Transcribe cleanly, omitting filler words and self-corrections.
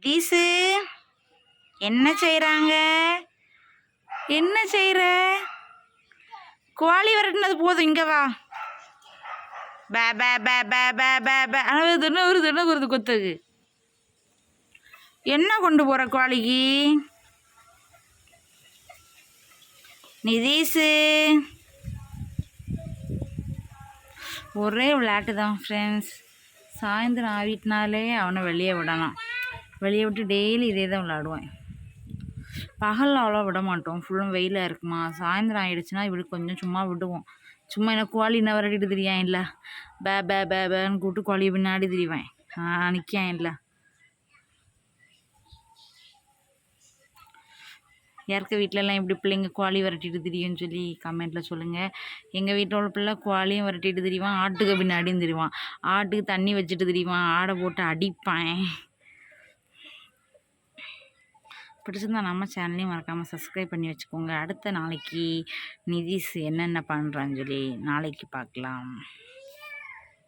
நிதீஷு என்ன செய்கிறாங்க? என்ன செய்கிற? கோழி விரட்டினது போதும், இங்கே வா. பே பே பே பே பே பே பே ஆனால் தினம் வருது கொத்துக்கு. என்ன கொண்டு போகிற கோழிக்கு? நிதீஷு ஒரே விளையாட்டு தான் ஃப்ரெண்ட்ஸ். சாயந்தரம் ஆகிட்டனாலே அவனை வெளியே விடணும். வெளியே விட்டு டெய்லி இதே தான் விளாடுவேன். பகலில் அவ்வளோ விட மாட்டோம், ஃபுல்லும் வெயிலாக இருக்குமா. சாயந்தரம் ஆகிடுச்சுன்னா இப்படி கொஞ்சம் சும்மா விடுவோம். சும்மா என்ன கோழி என்ன விரட்டிட்டு திரியான் இல்லை, பே பே பே பேன்னு கூப்பிட்டு கோழியை பின்னாடி திரிவேன். நிற்கான் இல்லை. யாருக்கு வீட்டிலலாம் இப்படி பிள்ளைங்க கோழி விரட்டிட்டு திரியும்னு சொல்லி கமெண்ட்டில் சொல்லுங்கள். எங்கள் வீட்டில் உள்ள பிள்ளை கோழியும் விரட்டிட்டு திரிவான், ஆட்டுக்கு பின்னாடியும் திரிவான். ஆட்டுக்கு தண்ணி வச்சுட்டு திரிவான், ஆடை போட்டு அடிப்பான். பிடிச்சிருந்தா நம்ம சேனலையும் மறக்காமல் சப்ஸ்கிரைப் பண்ணி வச்சுக்கோங்க. அடுத்த நாளைக்கு நிதீஷ் என்னென்ன பண்ணுறான்னு சொல்லி நாளைக்கு பார்க்கலாம்.